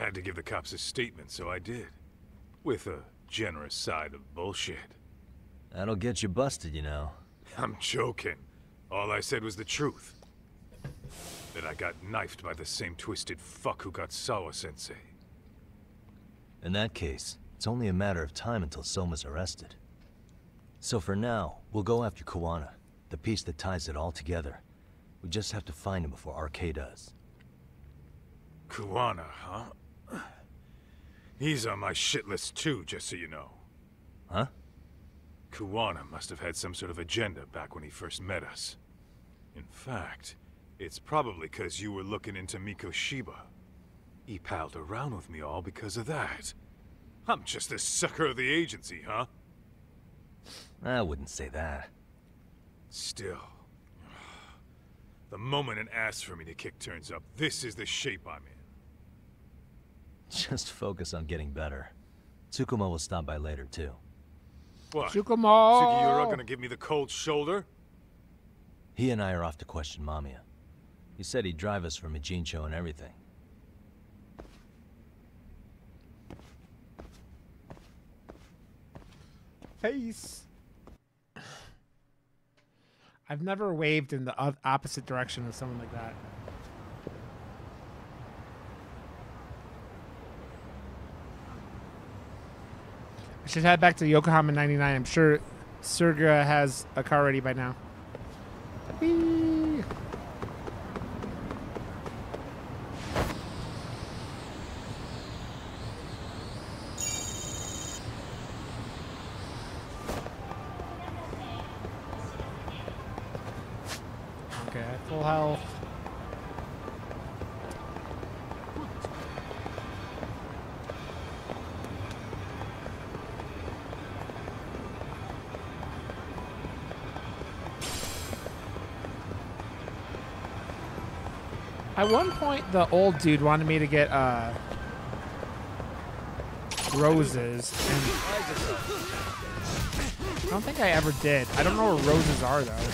Had to give the cops a statement, so I did. With a generous side of bullshit. That'll get you busted, you know. I'm joking. All I said was the truth. That I got knifed by the same twisted fuck who got Sawa-sensei. In that case, it's only a matter of time until Soma's arrested. So for now, we'll go after Kuwana, the piece that ties it all together. We just have to find him before RK does. Kuwana, huh? He's on my shit list too, just so you know. Huh? Kuwana must have had some sort of agenda back when he first met us. In fact, it's probably because you were looking into Mikoshiba. He palled around with me all because of that. I'm just a sucker of the agency, huh? I wouldn't say that. Still. The moment an ass for me to kick turns up, this is the shape I'm in. Just focus on getting better. Tsukuma will stop by later, too. What? Tsukuma! Sugiura gonna give me the cold shoulder? He and I are off to question Mamiya. He said he'd drive us from Ijincho and everything. Peace. I've never waved in the opposite direction of someone like that. I should head back to Yokohama 99. I'm sure Surga has a car ready by now. Whee! Okay, full health. At one point, the old dude wanted me to get roses, and I don't think I ever did. I don't know where roses are, though.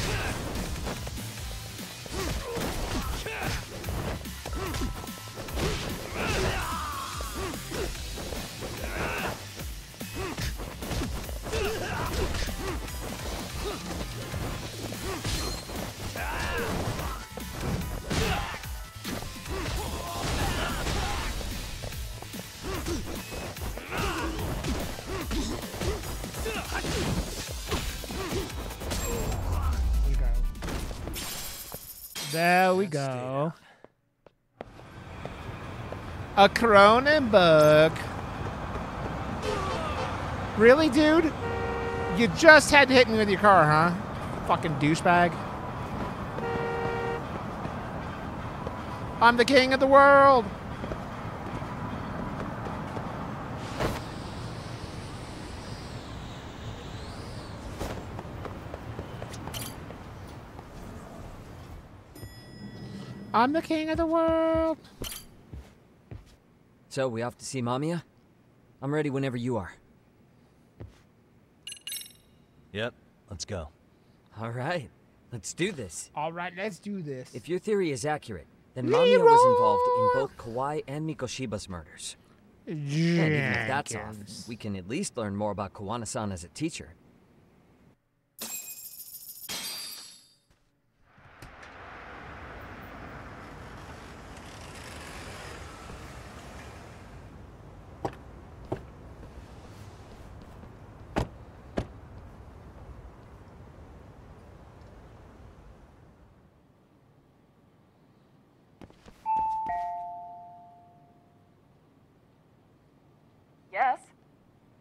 There we go. A Cronenberg. Really, dude? You just had to hit me with your car, huh? Fucking douchebag. I'm the king of the world. I'm the king of the world. So, we off to see Mamiya? I'm ready whenever you are. Yep, let's go. All right, let's do this. All right, let's do this. If your theory is accurate, then Mamiya was involved in both Kawai and Mikoshiba's murders. And even if that's off, we can at least learn more about Kawana-san as a teacher. Yes?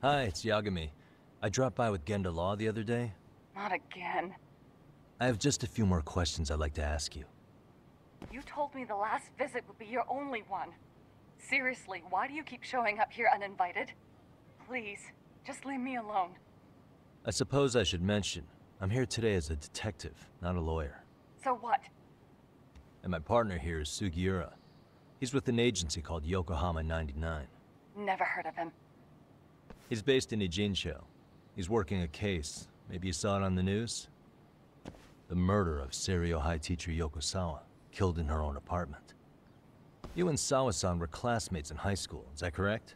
Hi, it's Yagami. I dropped by with Genda Law the other day. Not again. I have just a few more questions I'd like to ask you. You told me the last visit would be your only one. Seriously, why do you keep showing up here uninvited? Please, just leave me alone. I suppose I should mention, I'm here today as a detective, not a lawyer. So what? And my partner here is Sugiura. He's with an agency called Yokohama 99. Never heard of him. He's based in Ijincho. He's working a case. Maybe you saw it on the news? The murder of Seiryo High teacher Yoko Sawa, killed in her own apartment. You and Sawa-san were classmates in high school, is that correct?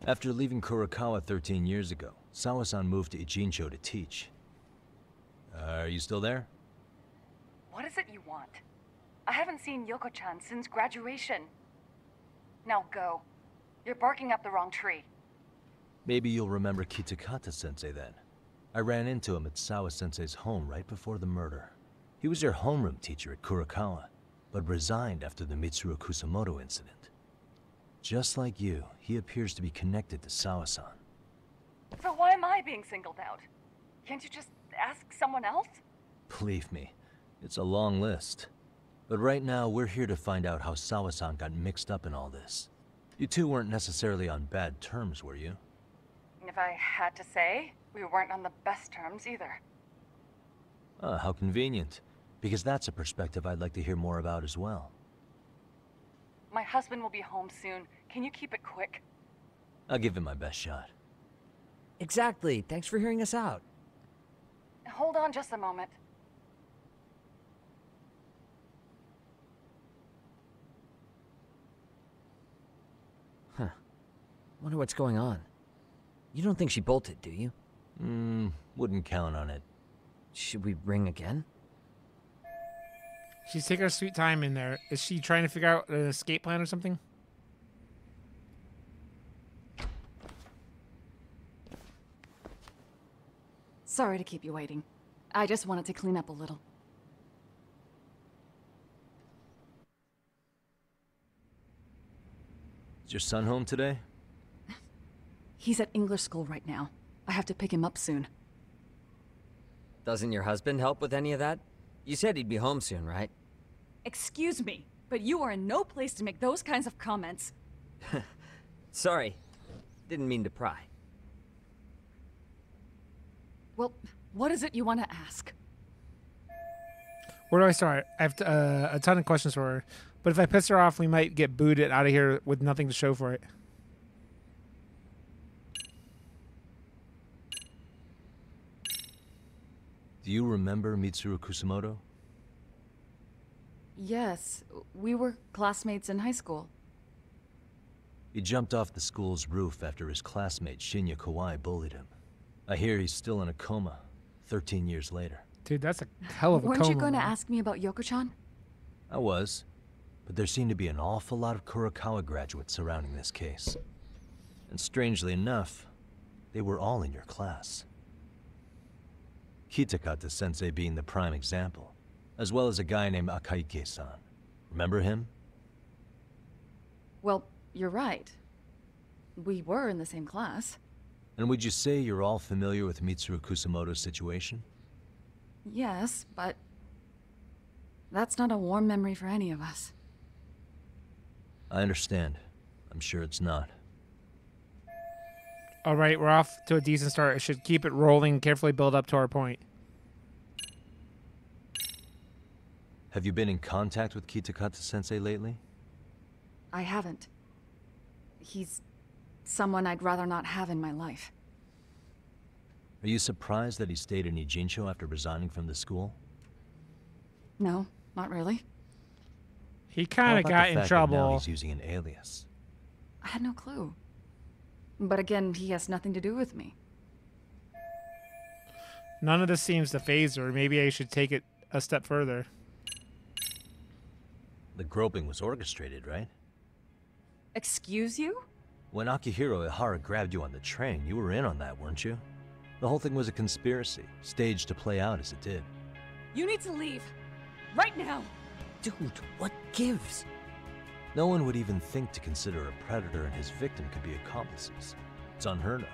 After leaving Kurokawa 13 years ago, Sawa-san moved to Ijincho to teach. Are you still there? What is it you want? I haven't seen Yoko-chan since graduation. Now go. You're barking up the wrong tree. Maybe you'll remember Kitakata-sensei then. I ran into him at Sawa-sensei's home right before the murder. He was your homeroom teacher at Kurokawa, but resigned after the Mitsuru Kusamoto incident. Just like you, he appears to be connected to Sawa-san. So why am I being singled out? Can't you just ask someone else? Believe me, it's a long list. But right now, we're here to find out how Sawa-san got mixed up in all this. You two weren't necessarily on bad terms, were you? If I had to say, we weren't on the best terms either. Ah, how convenient. Because that's a perspective I'd like to hear more about as well. My husband will be home soon. Can you keep it quick? I'll give it my best shot. Exactly. Thanks for hearing us out. Hold on just a moment. Huh. Wonder what's going on. You don't think she bolted, do you? Wouldn't count on it. Should we ring again? She's taking her sweet time in there. Is she trying to figure out an escape plan or something? Sorry to keep you waiting. I just wanted to clean up a little. Is your son home today? He's at English school right now. I have to pick him up soon. Doesn't your husband help with any of that? You said he'd be home soon, right? Excuse me, but you are in no place to make those kinds of comments. Sorry. Didn't mean to pry. Well, what is it you want to ask? Where do I start? I have a ton of questions for her. But if I piss her off, we might get booted out of here with nothing to show for it. Do you remember Mitsuru Kusamoto? Yes, we were classmates in high school. He jumped off the school's roof after his classmate Shinya Kawai bullied him. I hear he's still in a coma, 13 years later. Dude, that's a hell of a coma. Weren't you going to ask me about Yoko-chan? I was, but there seemed to be an awful lot of Kurokawa graduates surrounding this case. And strangely enough, they were all in your class. Kitakata-sensei being the prime example, as well as a guy named Akaike-san. Remember him? Well, you're right. We were in the same class. And would you say you're all familiar with Mitsuru Kusamoto's situation? Yes, but that's not a warm memory for any of us. I understand. I'm sure it's not. All right, we're off to a decent start. I should keep it rolling, carefully build up to our point. Have you been in contact with Kitakata-sensei lately? I haven't. He's someone I'd rather not have in my life. Are you surprised that he stayed in Ijincho after resigning from the school? No, not really. He kind of got in trouble. Now he's using an alias. I had no clue. But again, he has nothing to do with me. None of this seems to faze her. Maybe I should take it a step further. The groping was orchestrated, right? Excuse you? When Akihiro Ihara grabbed you on the train, you were in on that, weren't you? The whole thing was a conspiracy, staged to play out as it did. You need to leave. Right now. Dude, what gives? No one would even think to consider a predator and his victim could be accomplices. It's unheard of.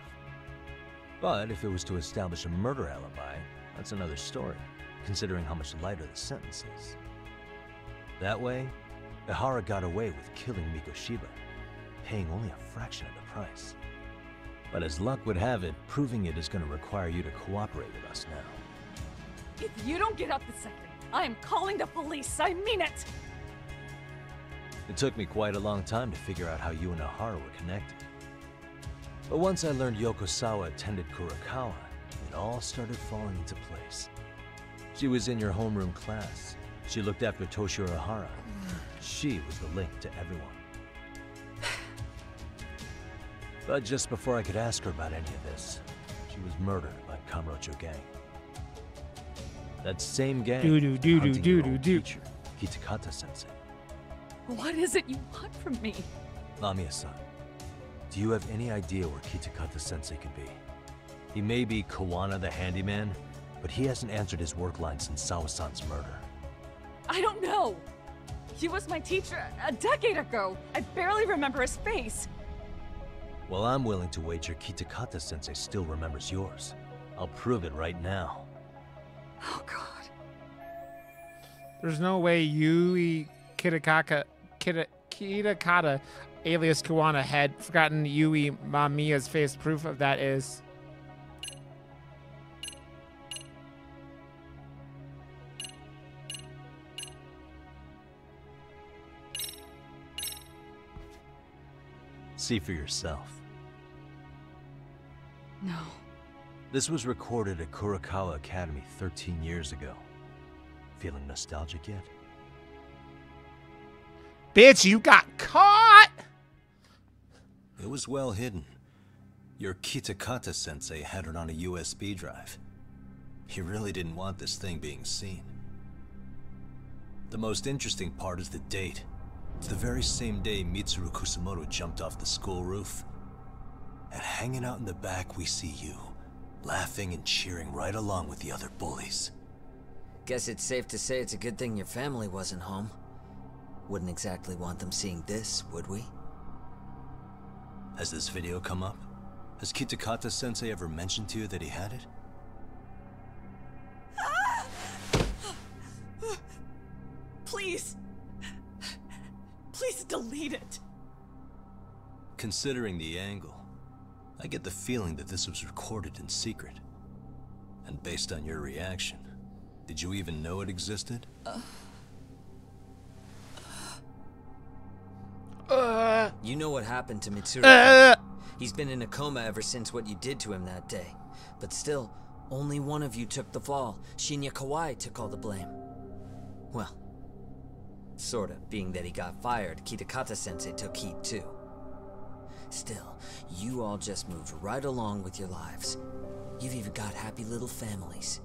But if it was to establish a murder alibi, that's another story, considering how much lighter the sentence is. That way, Ihara got away with killing Mikoshiba, paying only a fraction of the price. But as luck would have it, proving it is going to require you to cooperate with us now. If you don't get out this second, I am calling the police. I mean it. It took me quite a long time to figure out how you and Ihara were connected. But once I learned Yokosawa attended Kurokawa, it all started falling into place. She was in your homeroom class. She looked after Toshiro Ihara. She was the link to everyone. But just before I could ask her about any of this, she was murdered by Kamurocho gang. That same gang hunting your old teacher, Kitakata-sensei. What is it you want from me? Lamia-san, do you have any idea where Kitakata-sensei could be? He may be Kawana the handyman, but he hasn't answered his work line since Sawa-san's murder. I don't know. He was my teacher a decade ago. I barely remember his face. Well, I'm willing to wager Kitakata-sensei still remembers yours. I'll prove it right now. Oh, God. There's no way Yui Kitakata, alias Kawana, had forgotten Yui Mamiya's face. Proof of that is... See for yourself. No. This was recorded at Kurakawa Academy 13 years ago. Feeling nostalgic yet? Bitch, you got caught! It was well hidden. Your Kitakata-sensei had it on a USB drive. He really didn't want this thing being seen. The most interesting part is the date. It's the very same day Mitsuru Kusamoto jumped off the school roof. And hanging out in the back, we see you, laughing and cheering right along with the other bullies. Guess it's safe to say it's a good thing your family wasn't home. Wouldn't exactly want them seeing this, would we? Has this video come up? Has Kitakata-sensei ever mentioned to you that he had it? Please. Please delete it. Considering the angle, I get the feeling that this was recorded in secret. And based on your reaction, did you even know it existed? You know what happened to Mitsuru. He's been in a coma ever since what you did to him that day. But still, only one of you took the fall. Shinya Kawai took all the blame. Well, sorta, being that he got fired, Kitakata-sensei took heat too. Still, you all just moved right along with your lives. You've even got happy little families.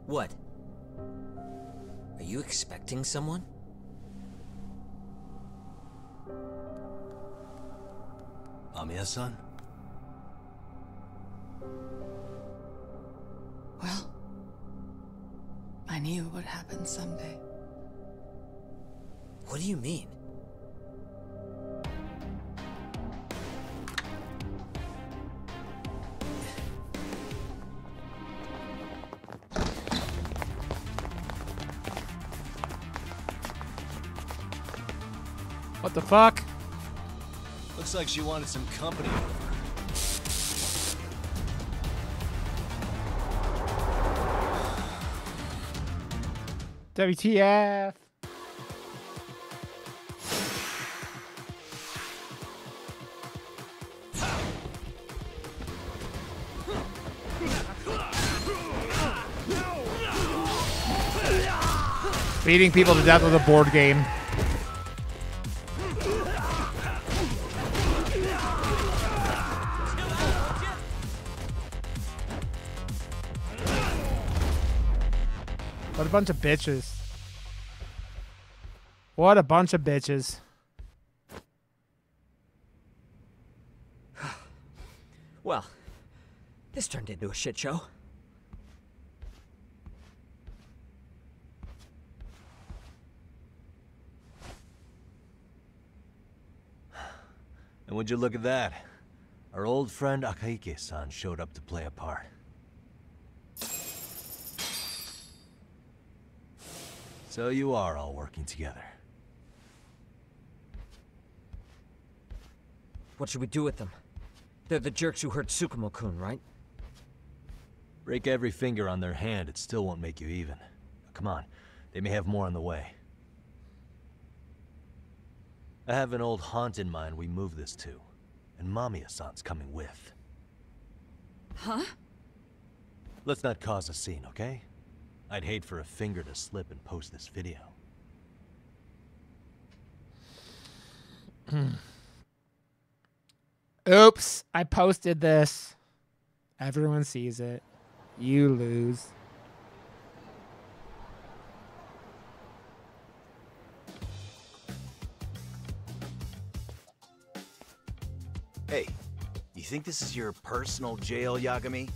What? Are you expecting someone? Amiya-san? Well, I knew it would happen someday. What do you mean? What the fuck? Looks like she wanted some company. WTF? Beating people to death with a board game. What a bunch of bitches. What a bunch of bitches. Well, this turned into a shit show. And would you look at that? Our old friend Akaike-san showed up to play a part. So you are all working together. What should we do with them? They're the jerks who hurt Tsukumo-kun, right? Break every finger on their hand, it still won't make you even. Come on, they may have more on the way. I have an old haunt in mind we move this to, and Mamiya-san's coming with. Huh? Let's not cause a scene, okay? I'd hate for a finger to slip and post this video. Oops, I posted this. Everyone sees it. You lose. Hey, you think this is your personal jail, Yagami?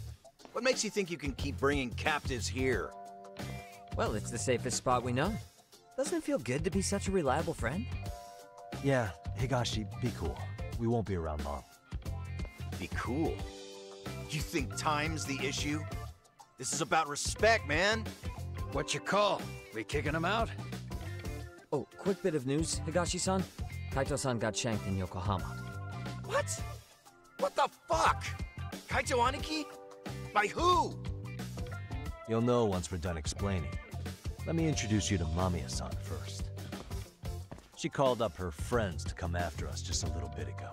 What makes you think you can keep bringing captives here? Well, it's the safest spot we know. Doesn't it feel good to be such a reliable friend? Yeah, Higashi, be cool. We won't be around long. Be cool. You think time's the issue? This is about respect, man. What you call? We kicking him out? Oh, quick bit of news, Higashi-san. Kaito-san got shanked in Yokohama. What? What the fuck? Kaito Aniki? By who? You'll know once we're done explaining. Let me introduce you to Mamiya-san first. She called up her friends to come after us just a little bit ago.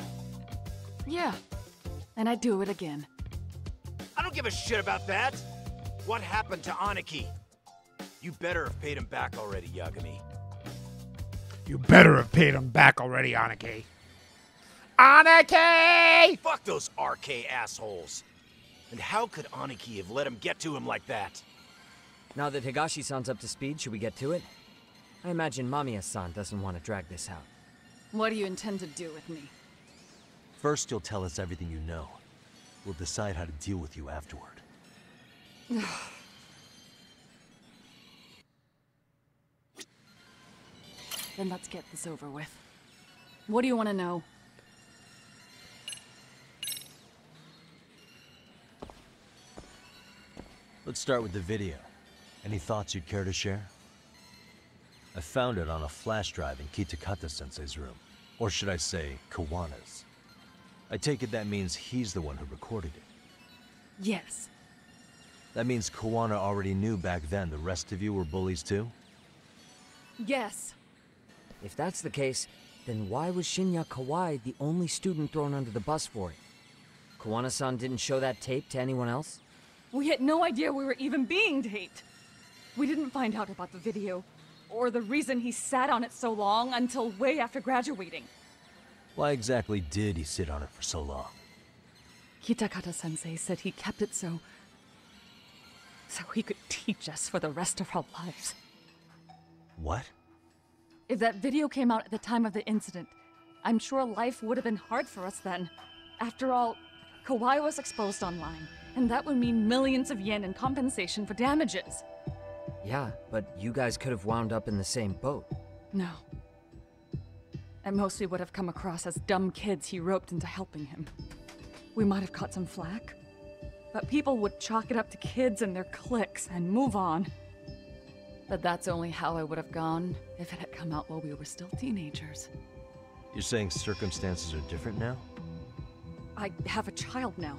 Yeah, and I'd do it again. I don't give a shit about that. What happened to Aniki? You better have paid him back already, Yagami. You better have paid him back already, Aniki. Aniki! Fuck those RK assholes. And how could Aniki have let him get to him like that? Now that Higashi-san's up to speed, should we get to it? I imagine Mamiya-san doesn't want to drag this out. What do you intend to do with me? First, you'll tell us everything you know. We'll decide how to deal with you afterward. Then let's get this over with. What do you want to know? Let's start with the video. Any thoughts you'd care to share? I found it on a flash drive in Kitakata-sensei's room. Or should I say, Kawana's. I take it that means he's the one who recorded it. Yes. That means Kawana already knew back then the rest of you were bullies too? Yes. If that's the case, then why was Shinya Kawai the only student thrown under the bus for it? Kawana-san didn't show that tape to anyone else? We had no idea we were even being taped. We didn't find out about the video, or the reason he sat on it so long until way after graduating. Why exactly did he sit on it for so long? Kitakata-sensei said he kept it so he could teach us for the rest of our lives. What? If that video came out at the time of the incident, I'm sure life would have been hard for us then. After all, Kawai was exposed online, and that would mean millions of yen in compensation for damages. Yeah, but you guys could have wound up in the same boat. No. At most, we would have come across as dumb kids he roped into helping him. We might have caught some flack, but people would chalk it up to kids and their cliques and move on. But that's only how I would have gone if it had come out while we were still teenagers. You're saying circumstances are different now? I have a child now.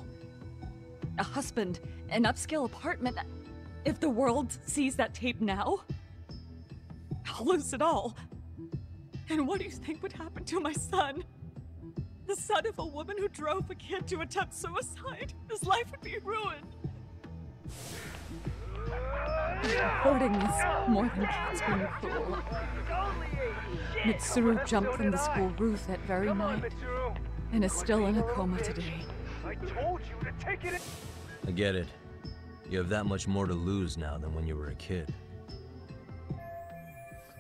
A husband, an upscale apartment. If the world sees that tape now, I'll lose it all. And what do you think would happen to my son? The son of a woman who drove a kid to attempt suicide. His life would be ruined. Hurting is more than kids being cruel. Mitsuru jumped from the school roof that very night and is still in a coma today. I get it. You have that much more to lose now than when you were a kid.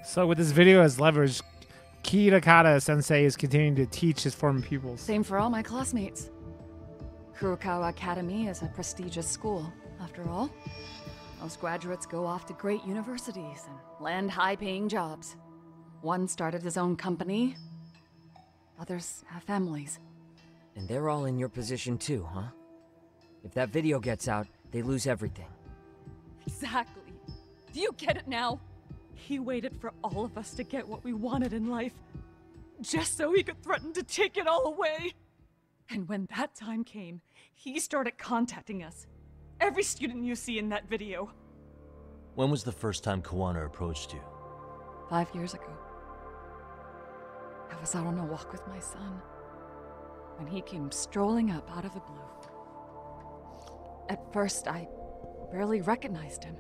So with this video as leverage, Kitakata-sensei is continuing to teach his former pupils. Same for all my classmates. Kurokawa Academy is a prestigious school, after all. Most graduates go off to great universities and land high-paying jobs. One started his own company. Others have families. And they're all in your position too, huh? If that video gets out, they lose everything. Exactly. Do you get it now? He waited for all of us to get what we wanted in life, just so he could threaten to take it all away. And when that time came, he started contacting us. Every student you see in that video. When was the first time Kawana approached you? 5 years ago. I was out on a walk with my son when he came strolling up out of the blue. At first, I barely recognized him.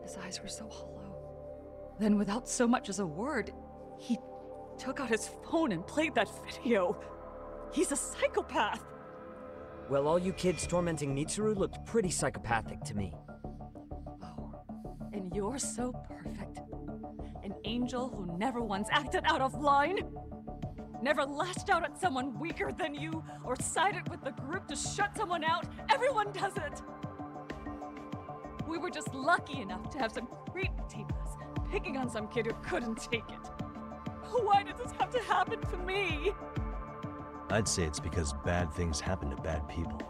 His eyes were so hollow. Then, without so much as a word, he took out his phone and played that video. He's a psychopath. Well, all you kids tormenting Mitsuru looked pretty psychopathic to me. Oh, and you're so perfect. An angel who never once acted out of line. Never lashed out at someone weaker than you, or sided with the group to shut someone out. Everyone does it. We were just lucky enough to have some creep tape us, picking on some kid who couldn't take it. Why did this have to happen to me? I'd say it's because bad things happen to bad people.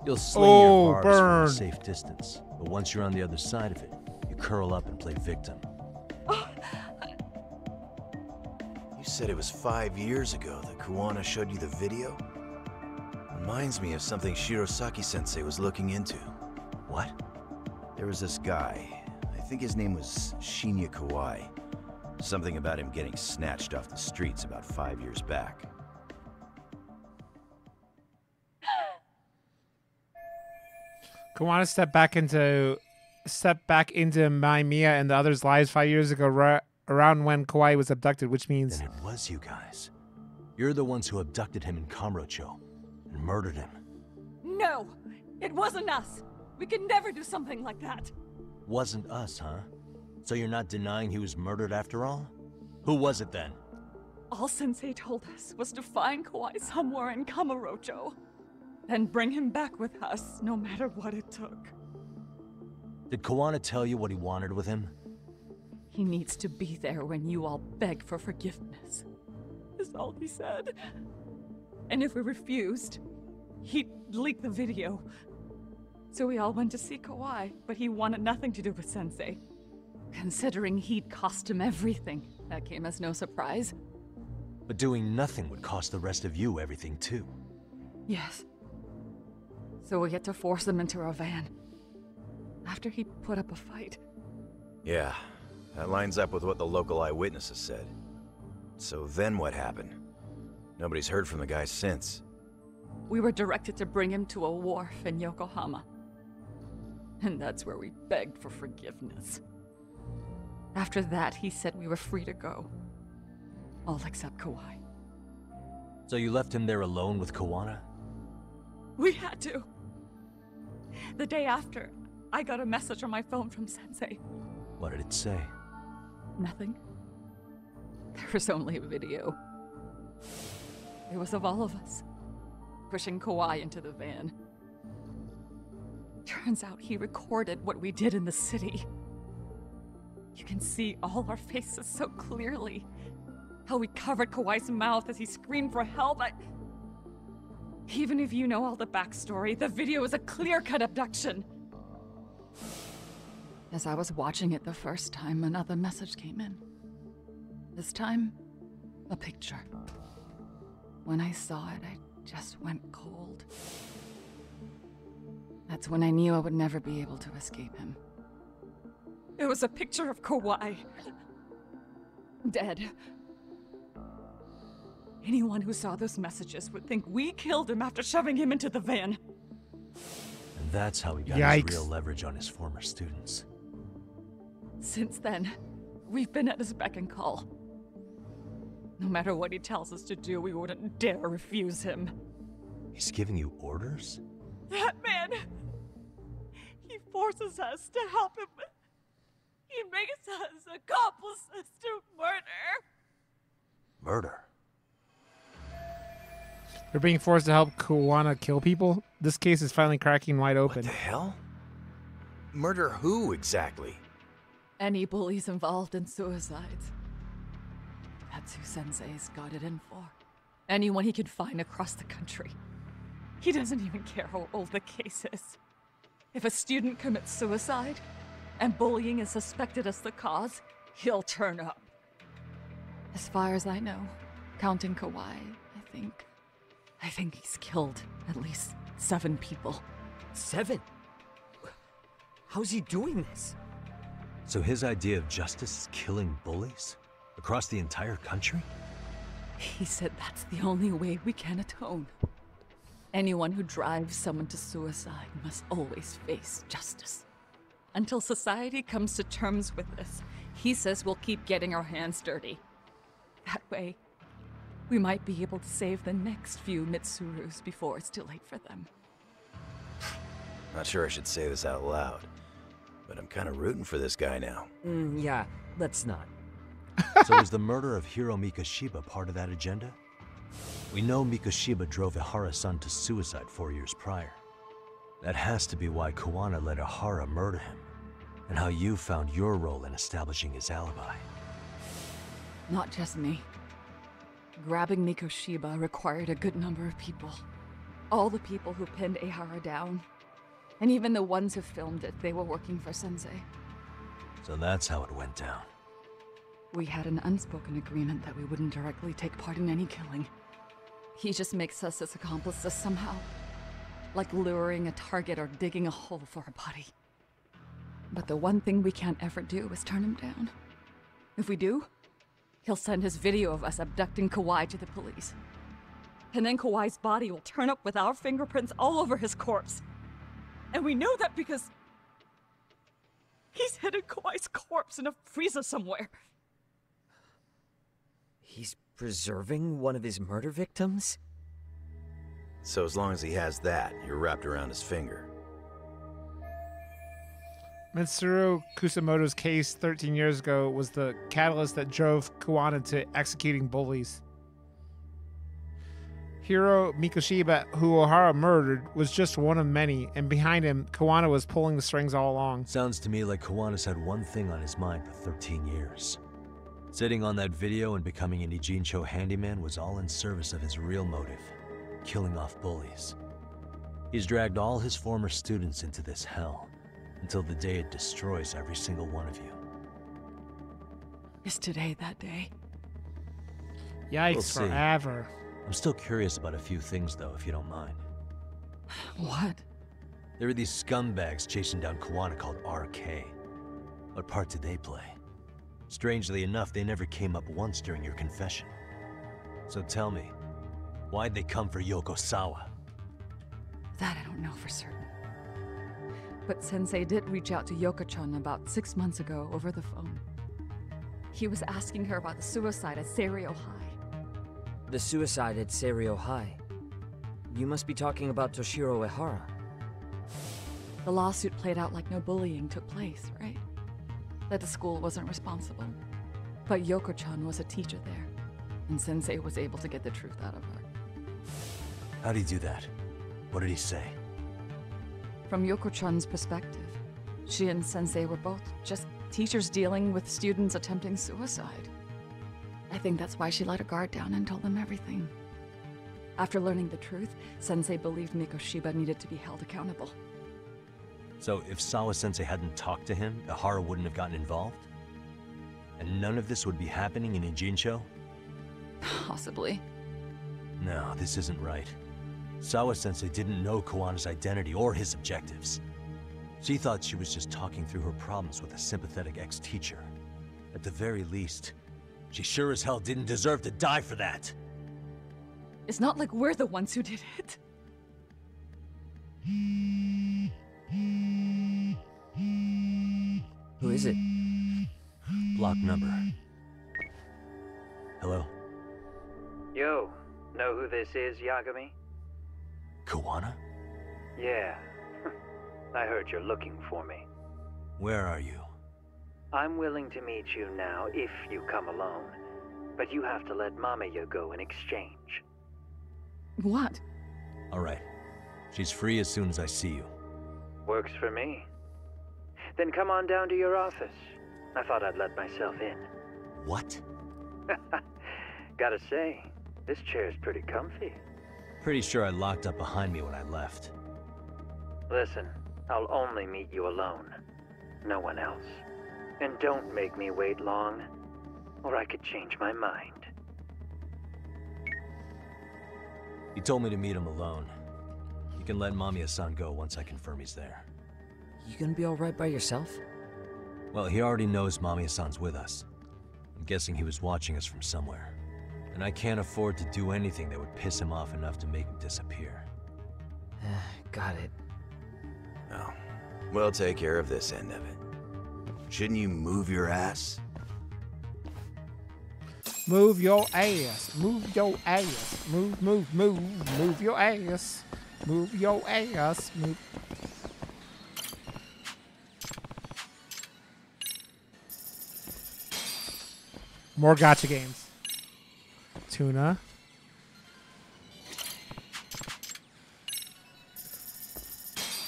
You'll sling your barbs from a safe distance, but once you're on the other side of it, you curl up and play victim. You said it was 5 years ago that Kuwana showed you the video? Reminds me of something Shirosaki-sensei was looking into. What? There was this guy. I think his name was Shinya Kawai. Something about him getting snatched off the streets about 5 years back. Kawana stepped back into Mia and the others' lives 5 years ago, around when Kawai was abducted, which means... Then it was you guys. You're the ones who abducted him in Kamurocho and murdered him. No! It wasn't us! We could never do something like that! Wasn't us, huh? So you're not denying he was murdered after all? Who was it then? All Sensei told us was to find Kawai somewhere in Kamurocho, and bring him back with us, no matter what it took. Did Kawana tell you what he wanted with him? He needs to be there when you all beg for forgiveness, is all he said. And if we refused, he'd leak the video. So we all went to see Kawai, but he wanted nothing to do with Sensei. Considering he'd cost him everything, that came as no surprise. But doing nothing would cost the rest of you everything too. Yes. So we had to force him into our van. After he put up a fight. Yeah, that lines up with what the local eyewitnesses said. So then what happened? Nobody's heard from the guy since. We were directed to bring him to a wharf in Yokohama. And that's where we begged for forgiveness. After that, he said we were free to go. All except Kawai. So you left him there alone with Kawana? We had to. The day after, I got a message on my phone from Sensei. What did it say? Nothing. There was only a video. It was of all of us, pushing Kawai into the van. Turns out he recorded what we did in the city. You can see all our faces so clearly. How we covered Kawai's mouth as he screamed for help. Even if you know all the backstory, the video is a clear-cut abduction. As I was watching it the first time, another message came in. This time, a picture. When I saw it, I just went cold. That's when I knew I would never be able to escape him. It was a picture of Kawai. Dead. Anyone who saw those messages would think we killed him after shoving him into the van. And that's how he got his real leverage on his former students. Since then, we've been at his beck and call. No matter what he tells us to do, we wouldn't dare refuse him. He's giving you orders? That man! He forces us to help him. He makes us accomplices to murder. Murder? They're being forced to help Kawana kill people? This case is finally cracking wide open. What the hell? Murder who, exactly? Any bullies involved in suicides. That's who Sensei's got it in for. Anyone he could find across the country. He doesn't even care how old the case is. If a student commits suicide, and bullying is suspected as the cause, he'll turn up. As far as I know, counting Kawai, I think he's killed at least 7 people. 7? How's he doing this? So his idea of justice is killing bullies? Across the entire country? He said that's the only way we can atone. Anyone who drives someone to suicide must always face justice. Until society comes to terms with this, he says we'll keep getting our hands dirty. That way, we might be able to save the next few Mitsurus before it's too late for them. Not sure I should say this out loud, but I'm kind of rooting for this guy now. Yeah, let's not. So is the murder of Hiro Mikoshiba part of that agenda? We know Mikoshiba drove Ihara-san to suicide 4 years prior. That has to be why Kuwana let Ihara murder him, and how you found your role in establishing his alibi. Not just me. Grabbing Mikoshiba required a good number of people. All the people who pinned Ihara down. And even the ones who filmed it, they were working for Sensei. So that's how it went down. We had an unspoken agreement that we wouldn't directly take part in any killing. He just makes us his accomplices somehow. Like luring a target or digging a hole for a body. But the one thing we can't ever do is turn him down. If we do, he'll send his video of us abducting Kawai to the police. And then Kawai's body will turn up with our fingerprints all over his corpse. And we know that because he's hidden Kawai's corpse in a freezer somewhere. He's preserving one of his murder victims? So as long as he has that, you're wrapped around his finger. Mitsuru Kusamoto's case 13 years ago was the catalyst that drove Kuwana to executing bullies. Hiro Mikoshiba, who Ohara murdered, was just one of many, and behind him, Kuwana was pulling the strings all along. Sounds to me like Kuwana's had one thing on his mind for 13 years. Sitting on that video and becoming an Ijincho handyman was all in service of his real motive, killing off bullies. He's dragged all his former students into this hell, until the day it destroys every single one of you. Is today that day? Yikes, We'll see. forever. I'm still curious about a few things, though, if you don't mind. What? There are these scumbags chasing down Kuwana called RK. What part did they play? Strangely enough, they never came up once during your confession. So tell me, why'd they come for Yokosawa? That I don't know for certain. But Sensei did reach out to Yoko-chan about 6 months ago over the phone. He was asking her about the suicide at Seiryo High. The suicide at Seiryo High. You must be talking about Toshiro Ihara. The lawsuit played out like no bullying took place, right? That the school wasn't responsible. But Yoko-chan was a teacher there, and Sensei was able to get the truth out of her. How'd he do that? What did he say? From Yoko-chan's perspective, she and Sensei were both just teachers dealing with students attempting suicide. I think that's why she let her guard down and told them everything. After learning the truth, Sensei believed Mikoshiba needed to be held accountable. So if Sawa-sensei hadn't talked to him, Ihara wouldn't have gotten involved? And none of this would be happening in Ijincho? Possibly. No, this isn't right. Sawa-sensei didn't know Kuwana's identity or his objectives. She thought she was just talking through her problems with a sympathetic ex-teacher. At the very least, she sure as hell didn't deserve to die for that. It's not like we're the ones who did it. Who is it? Block number. Hello? Yo, know who this is, Yagami? Kuwana? Yeah. I heard you're looking for me. Where are you? I'm willing to meet you now if you come alone. But you have to let Mamiya go in exchange. What? Alright. She's free as soon as I see you. Works for me. Then come on down to your office. I thought I'd let myself in. What? Gotta say, this chair's pretty comfy. Pretty sure I locked up behind me when I left. Listen, I'll only meet you alone. No one else. And don't make me wait long, or I could change my mind. He told me to meet him alone. You can let Mamiya-san go once I confirm he's there. You gonna be alright by yourself? Well, he already knows Mamiya-san's with us. I'm guessing he was watching us from somewhere. And I can't afford to do anything that would piss him off enough to make him disappear. Got it. Oh, We'll take care of this end of it. Shouldn't you move your ass? Move your ass. Move your ass. Move, move, move. Move your ass. Move your ass. Move. More gacha games. Tuna.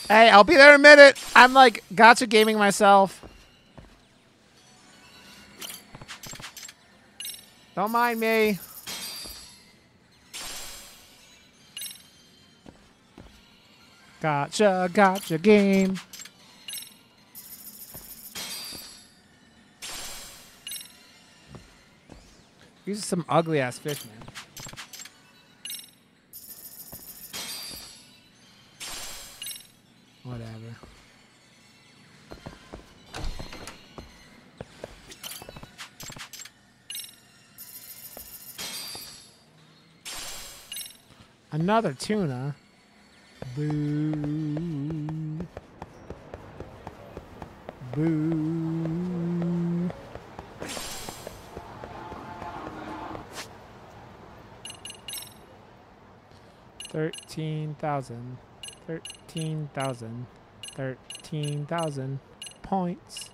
Hey, I'll be there in a minute. I'm like gacha gaming myself. Don't mind me. Gotcha game. These are some ugly ass fish, man. Whatever. Another tuna. Boo. Boo. $13,000. 13,000 points.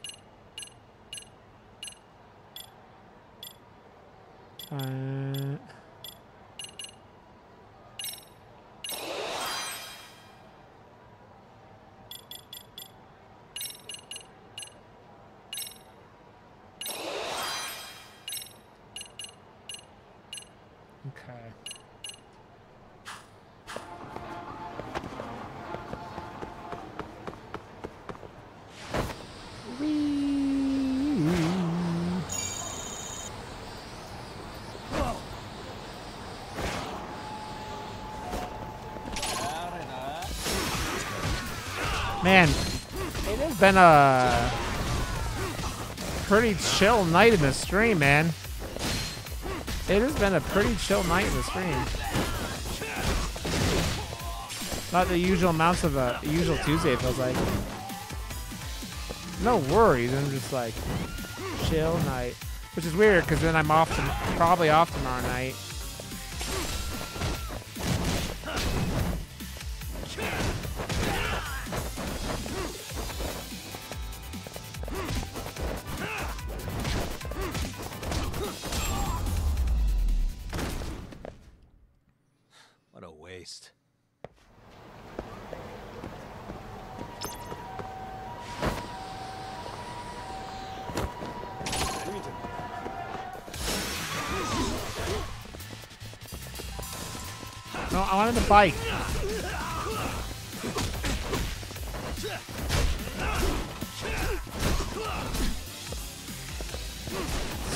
Okay. Man, it has been a pretty chill night in the stream, man. It has been a pretty chill night in the stream. Not the usual amounts of a usual Tuesday, it feels like. No worries, I'm just like, chill night. Which is weird, because then I'm off, probably off tomorrow night. What a waste. No, I wanted the bike.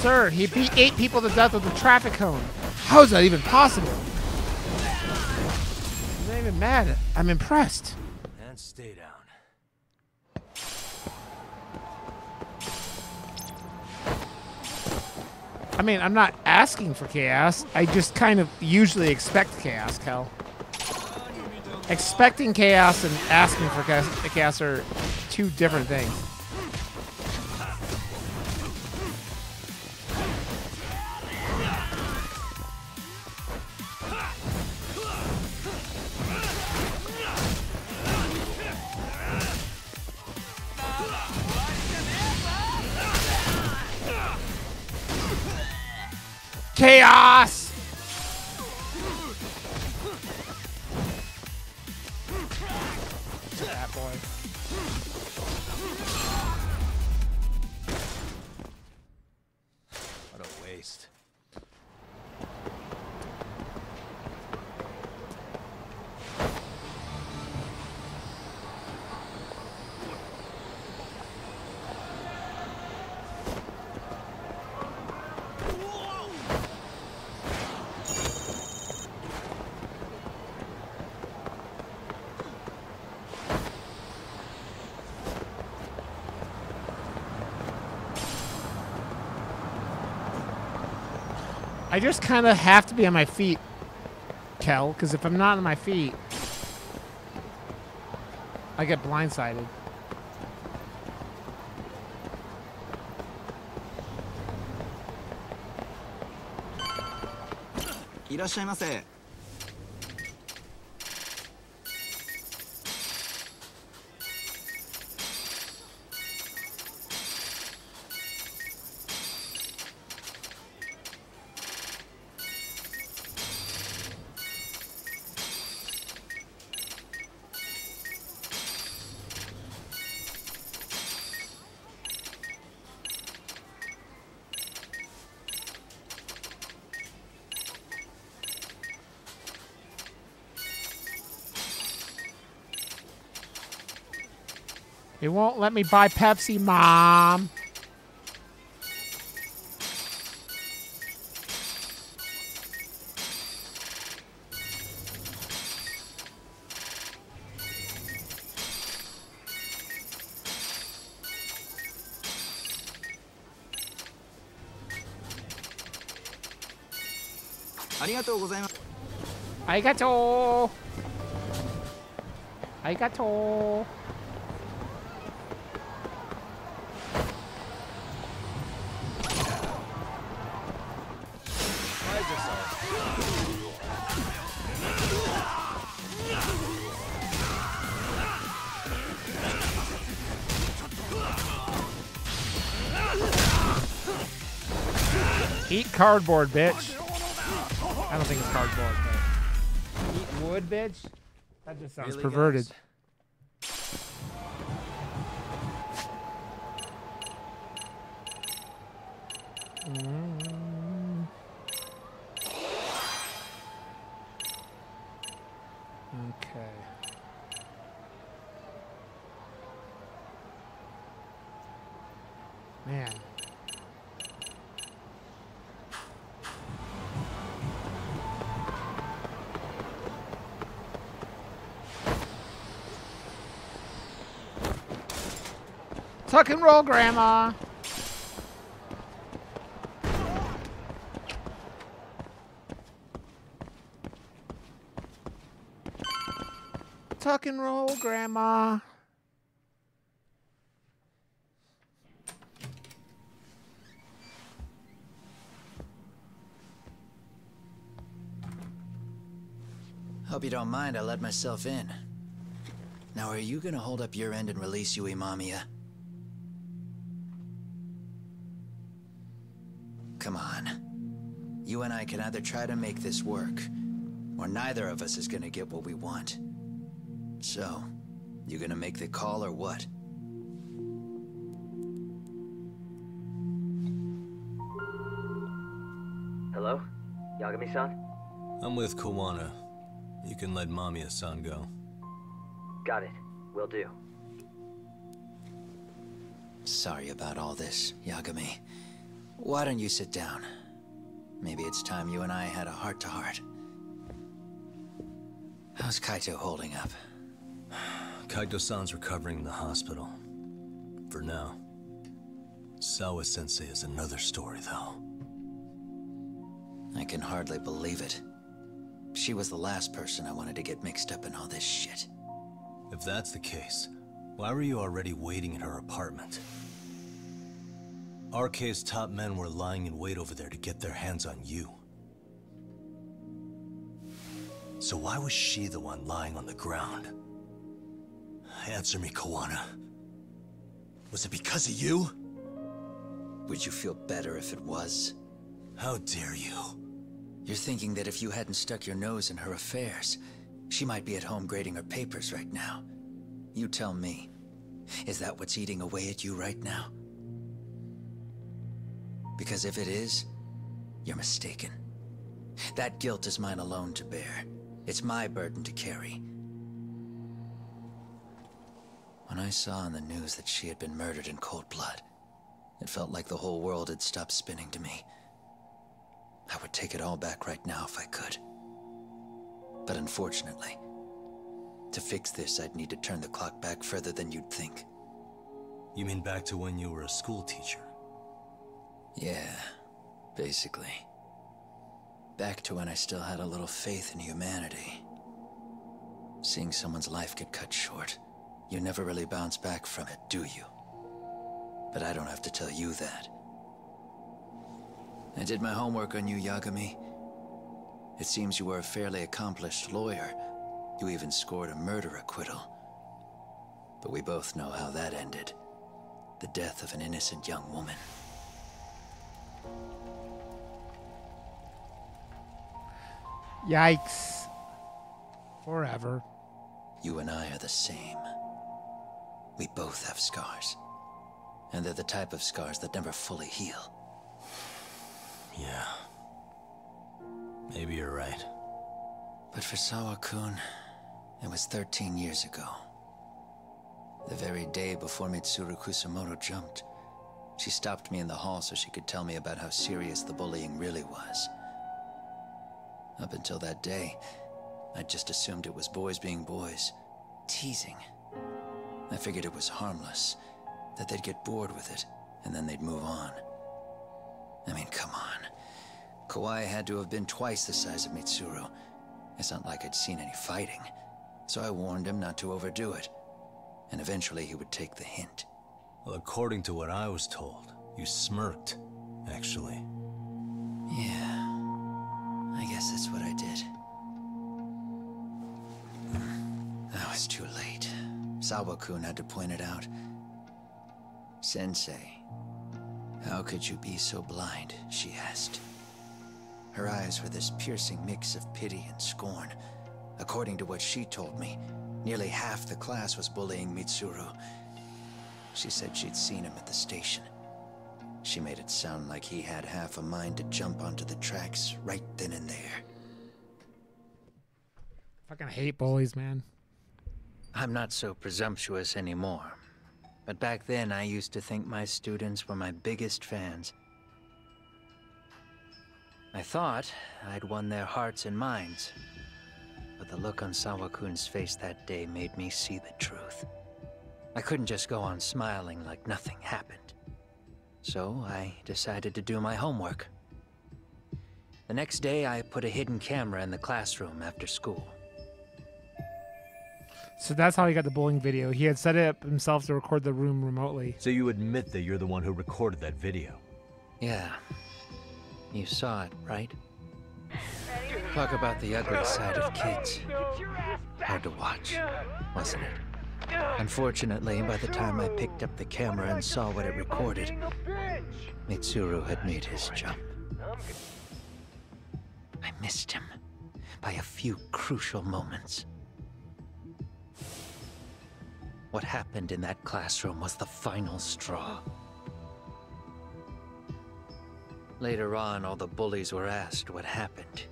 Sir, he beat 8 people to death with a traffic cone. How is that even possible? I'm not even mad. I'm impressed. And stay down. I mean, I'm not asking for chaos. I just kind of usually expect chaos, Kel. Expecting chaos and asking for chaos are two different things. Chaos! That boy. What a waste. I just kind of have to be on my feet, Kel, because if I'm not on my feet, I get blindsided. いらっしゃいませ。It won't let me buy Pepsi, Mom. Arigato. Arigato. Eat cardboard, bitch. I don't think it's cardboard, but eat wood, bitch? That just sounds really perverted. Okay. Man. Tuck and roll, Grandma. Tuck and roll, Grandma. Hope you don't mind I let myself in. Now, are you gonna hold up your end and release Yui Mamiya? Come on. You and I can either try to make this work, or neither of us is gonna get what we want. So, you gonna make the call or what? Hello? Yagami-san? I'm with Kawana. You can let Mamiya-san go. Got it. Will do. Sorry about all this, Yagami. Why don't you sit down? Maybe it's time you and I had a heart-to-heart. How's Kaito holding up? Kaito-san's recovering in the hospital. For now. Sawa-sensei is another story, though. I can hardly believe it. She was the last person I wanted to get mixed up in all this shit. If that's the case, why were you already waiting in her apartment? RK's top men were lying in wait over there to get their hands on you. So why was she the one lying on the ground? Answer me, Kawana. Was it because of you? Would you feel better if it was? How dare you? You're thinking that if you hadn't stuck your nose in her affairs, she might be at home grading her papers right now. You tell me. Is that what's eating away at you right now? Because if it is, you're mistaken. That guilt is mine alone to bear. It's my burden to carry. When I saw on the news that she had been murdered in cold blood, it felt like the whole world had stopped spinning to me. I would take it all back right now if I could. But unfortunately, to fix this, I'd need to turn the clock back further than you'd think. You mean back to when you were a school teacher? Yeah, basically. Back to when I still had a little faith in humanity. Seeing someone's life get cut short, you never really bounce back from it, do you? But I don't have to tell you that. I did my homework on you, Yagami. It seems you were a fairly accomplished lawyer. You even scored a murder acquittal. But we both know how that ended. The death of an innocent young woman. Yikes. Forever. You and I are the same. We both have scars. And they're the type of scars that never fully heal. Yeah. Maybe you're right. But for Sawa-kun, it was 13 years ago. The very day before Mitsuru Kusamoto jumped, she stopped me in the hall so she could tell me about how serious the bullying really was. Up until that day, I just assumed it was boys being boys, teasing. I figured it was harmless, that they'd get bored with it, and then they'd move on. I mean, come on. Kawai had to have been twice the size of Mitsuru. It's not like I'd seen any fighting, so I warned him not to overdo it. And eventually he would take the hint. Well, according to what I was told, you smirked, actually. Yeah, I guess that's what I did. I was too late. Sawa-kun had to point it out. Sensei, how could you be so blind, she asked. Her eyes were this piercing mix of pity and scorn. According to what she told me, nearly half the class was bullying Mitsuru. She said she'd seen him at the station. She made it sound like he had half a mind to jump onto the tracks right then and there. Fucking hate bullies, man. I'm not so presumptuous anymore. But back then, I used to think my students were my biggest fans. I thought I'd won their hearts and minds. But the look on Sawa-kun's face that day made me see the truth. I couldn't just go on smiling like nothing happened. So I decided to do my homework. The next day, I put a hidden camera in the classroom after school. So that's how he got the bullying video. He had set it up himself to record the room remotely. So you admit that you're the one who recorded that video? Yeah. You saw it, right? Talk about the ugly side of kids. Hard to watch, wasn't it? Unfortunately, by the time I picked up the camera and saw what it recorded, Mitsuru had made his jump. I missed him by a few crucial moments. What happened in that classroom was the final straw. Later on, all the bullies were asked what happened.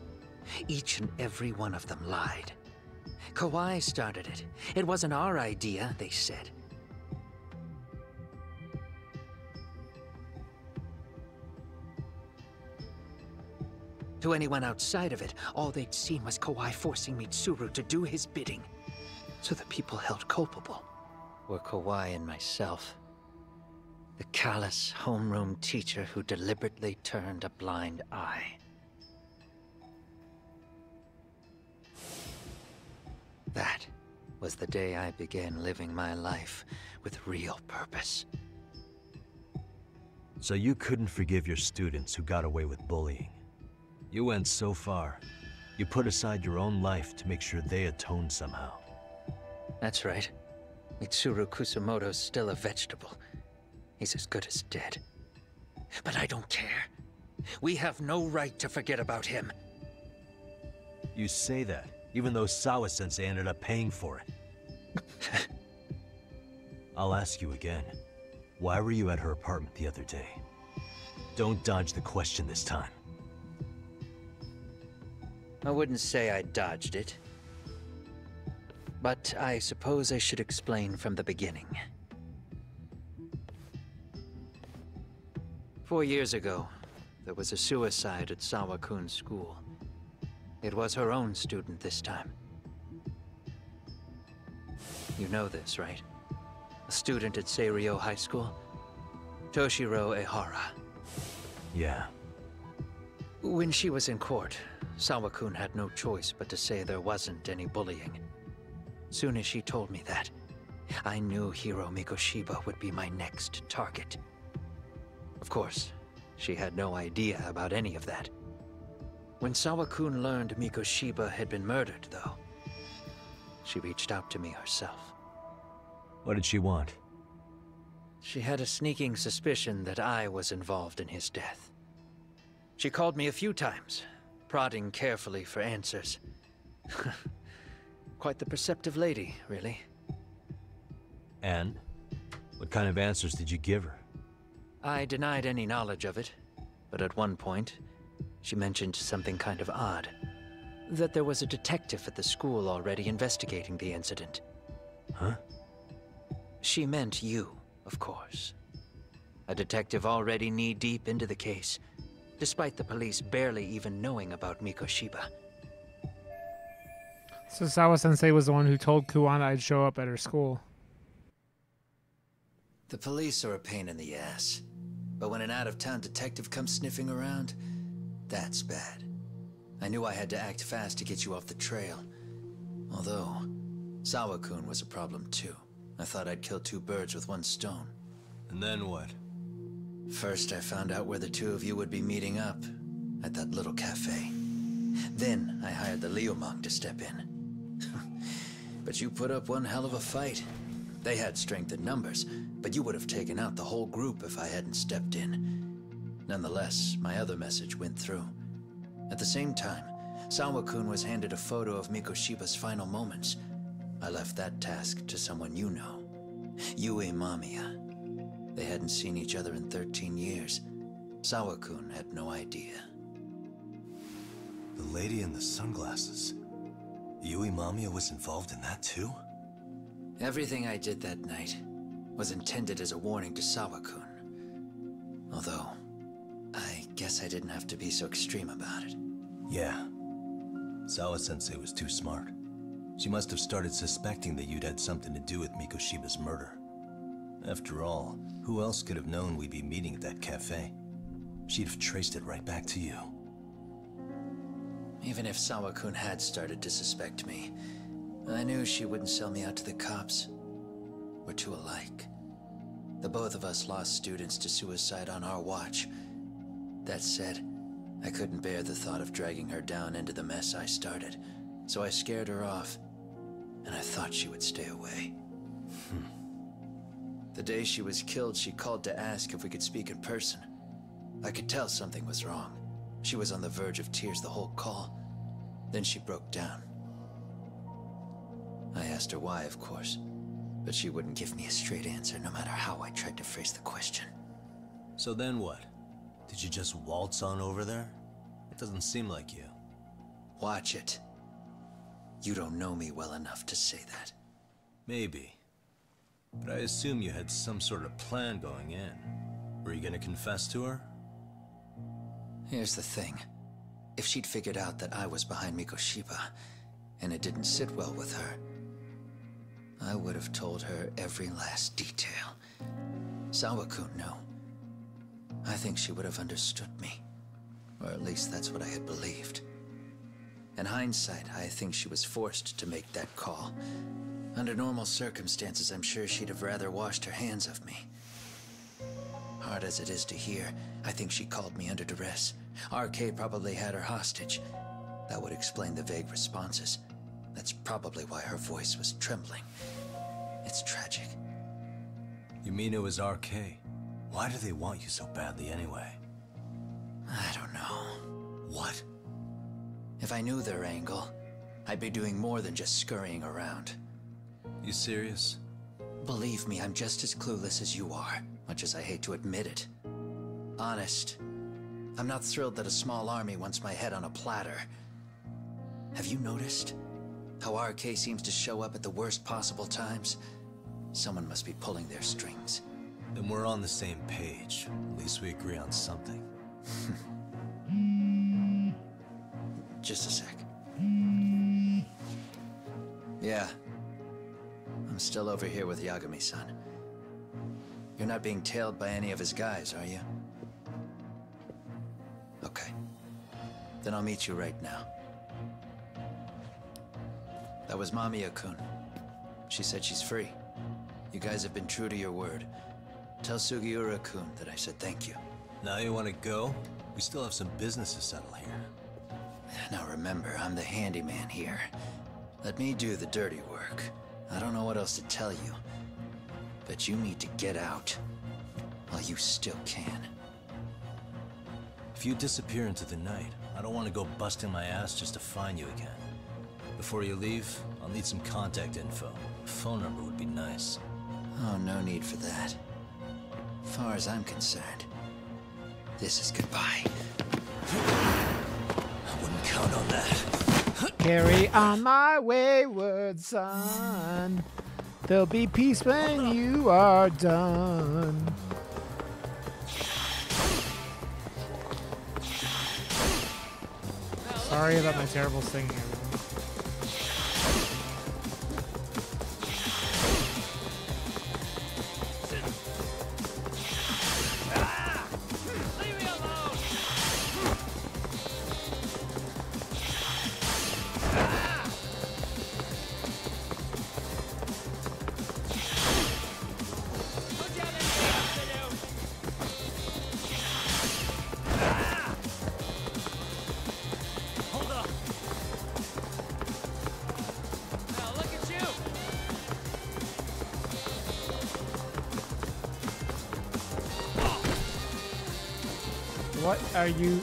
Each and every one of them lied. Kawai started it. It wasn't our idea, they said. To anyone outside of it, all they'd seen was Kawai forcing Mitsuru to do his bidding. So the people held culpable were Kawai and myself. The callous homeroom teacher who deliberately turned a blind eye. That was the day I began living my life with real purpose. So you couldn't forgive your students who got away with bullying. You went so far, you put aside your own life to make sure they atoned somehow. That's right. Mitsuru Kusamoto's still a vegetable. He's as good as dead. But I don't care. We have no right to forget about him. You say that, even though Sawa-sensei ended up paying for it. I'll ask you again. Why were you at her apartment the other day? Don't dodge the question this time. I wouldn't say I dodged it. But I suppose I should explain from the beginning. 4 years ago, there was a suicide at Sawa-kun's school. It was her own student this time. You know this, right? A student at Seiryo High School? Toshiro Ehara. Yeah. When she was in court, Sawa-kun had no choice but to say there wasn't any bullying. Soon as she told me that, I knew Hiro Mikoshiba would be my next target. Of course, she had no idea about any of that. When Sawakun learned Mikoshiba had been murdered, though, she reached out to me herself. What did she want? She had a sneaking suspicion that I was involved in his death. She called me a few times, prodding carefully for answers. Quite the perceptive lady, really. And? What kind of answers did you give her? I denied any knowledge of it, but at one point, she mentioned something kind of odd. That there was a detective at the school already investigating the incident. Huh? She meant you, of course. A detective already knee-deep into the case, despite the police barely even knowing about Mikoshiba. So Sawa-sensei was the one who told Kuwana I'd show up at her school. The police are a pain in the ass. But when an out-of-town detective comes sniffing around, that's bad. I knew I had to act fast to get you off the trail. Although, Sawakun was a problem too. I thought I'd kill two birds with one stone. And then what? First, I found out where the two of you would be meeting up, at that little cafe. Then, I hired the Liumang to step in. But you put up one hell of a fight. They had strength in numbers, but you would have taken out the whole group if I hadn't stepped in. Nonetheless, my other message went through. At the same time, Sawakun was handed a photo of Mikoshiba's final moments. I left that task to someone you know. Yue Mamiya. They hadn't seen each other in 13 years. Sawakun had no idea. The lady in the sunglasses. Yue Mamiya was involved in that too? Everything I did that night was intended as a warning to Sawakun. Although, I guess I didn't have to be so extreme about it. Yeah. Sawa-sensei was too smart. She must have started suspecting that you'd had something to do with Mikoshiba's murder. After all, who else could have known we'd be meeting at that cafe? She'd have traced it right back to you. Even if Sawakun had started to suspect me, I knew she wouldn't sell me out to the cops. We're too alike. The both of us lost students to suicide on our watch. That said, I couldn't bear the thought of dragging her down into the mess I started, so I scared her off, and I thought she would stay away. The day she was killed, she called to ask if we could speak in person. I could tell something was wrong. She was on the verge of tears the whole call. Then she broke down. I asked her why, of course, but she wouldn't give me a straight answer no matter how I tried to phrase the question. So then what? Did you just waltz on over there? It doesn't seem like you. Watch it. You don't know me well enough to say that. Maybe. But I assume you had some sort of plan going in. Were you gonna confess to her? Here's the thing. If she'd figured out that I was behind Mikoshiba, and it didn't sit well with her, I would have told her every last detail. Sawakun knew. I think she would have understood me. Or at least that's what I had believed. In hindsight, I think she was forced to make that call. Under normal circumstances, I'm sure she'd have rather washed her hands of me. Hard as it is to hear, I think she called me under duress. RK probably had her hostage. That would explain the vague responses. That's probably why her voice was trembling. It's tragic. You mean it was RK? Why do they want you so badly anyway? I don't know. What? If I knew their angle, I'd be doing more than just scurrying around. You serious? Believe me, I'm just as clueless as you are, much as I hate to admit it. Honest, I'm not thrilled that a small army wants my head on a platter. Have you noticed how RK seems to show up at the worst possible times? Someone must be pulling their strings. Then we're on the same page. At least we agree on something. Just a sec. Yeah. I'm still over here with Yagami-san. You're not being tailed by any of his guys, are you? Okay. Then I'll meet you right now. That was Mamiya-kun. She said she's free. You guys have been true to your word. Tell Sugiura-kun that I said thank you. Now you want to go? We still have some business to settle here. Now remember, I'm the handyman here. Let me do the dirty work. I don't know what else to tell you, but you need to get out while you still can. If you disappear into the night, I don't want to go busting my ass just to find you again. Before you leave, I'll need some contact info. A phone number would be nice. Oh, no need for that. As far as I'm concerned, this is goodbye. I wouldn't count on that. Carry on my wayward son. There'll be peace when you are done. Sorry about my terrible singing, everyone. What are you?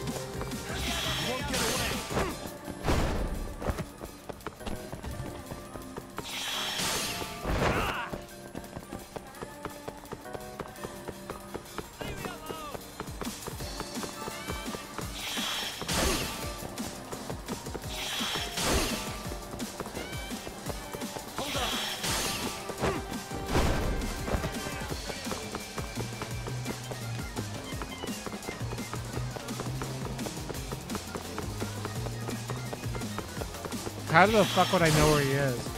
How the fuck would I know where he is?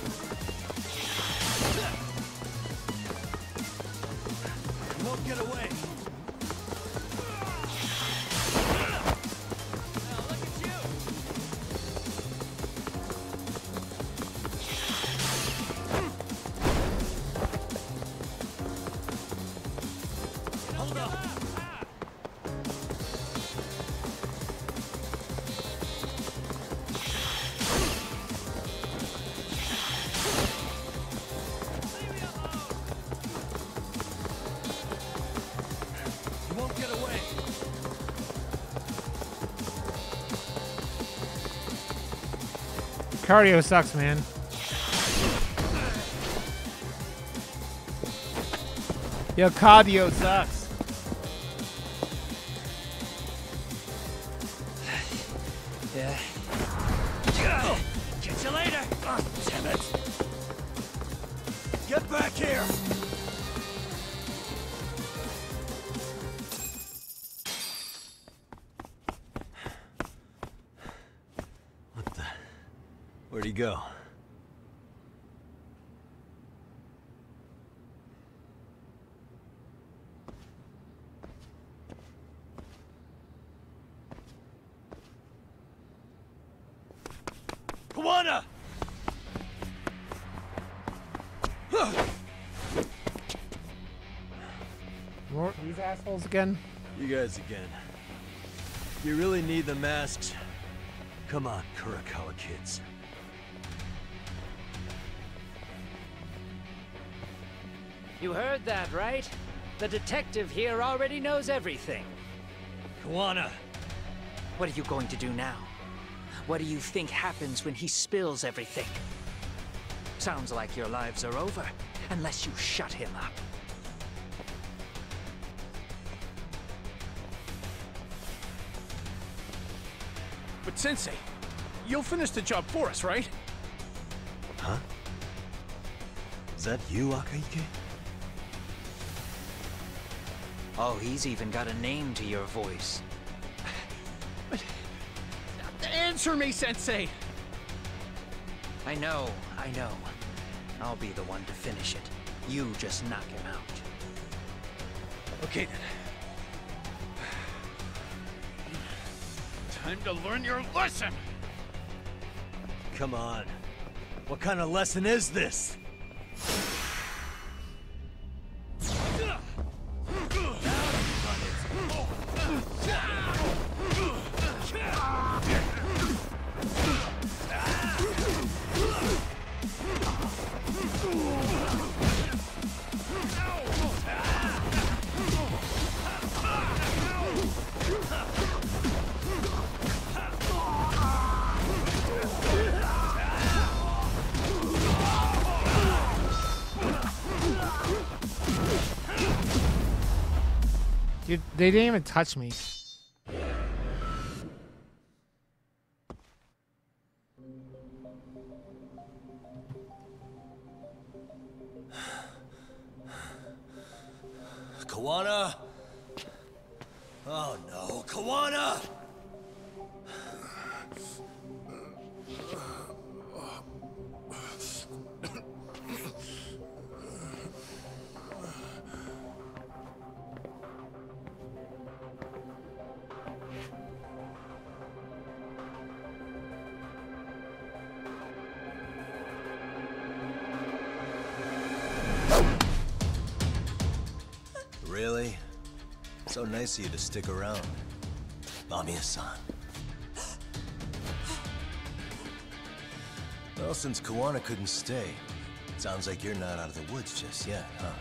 You won't get away. Cardio sucks, man. Yo, cardio sucks. Yeah. Catch you later. Oh, damn it. Get back here. Where'd he go? Kawana! More these assholes again? You guys again. You really need the masks? Come on, Kurakawa kids. You heard that, right? The detective here already knows everything. Kawana! What are you going to do now? What do you think happens when he spills everything? Sounds like your lives are over, unless you shut him up. But Sensei, you'll finish the job for us, right? Huh? Is that you, Akaike? Oh, he's even got a name to your voice. But answer me, Sensei! I know. I'll be the one to finish it. You just knock him out. Okay then. Time to learn your lesson! Come on. What kind of lesson is this? They didn't even touch me. Kawana! Oh no, Kawana! Really? So nice of you to stick around. Mamiya-san. Well, since Kawana couldn't stay, sounds like you're not out of the woods just yet, huh?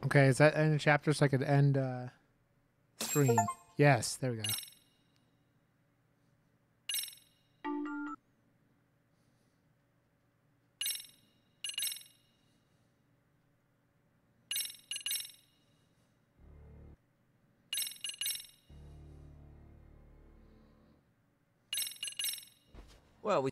Okay, is that end of chapter so I could end stream? Yes, there we go. Well, we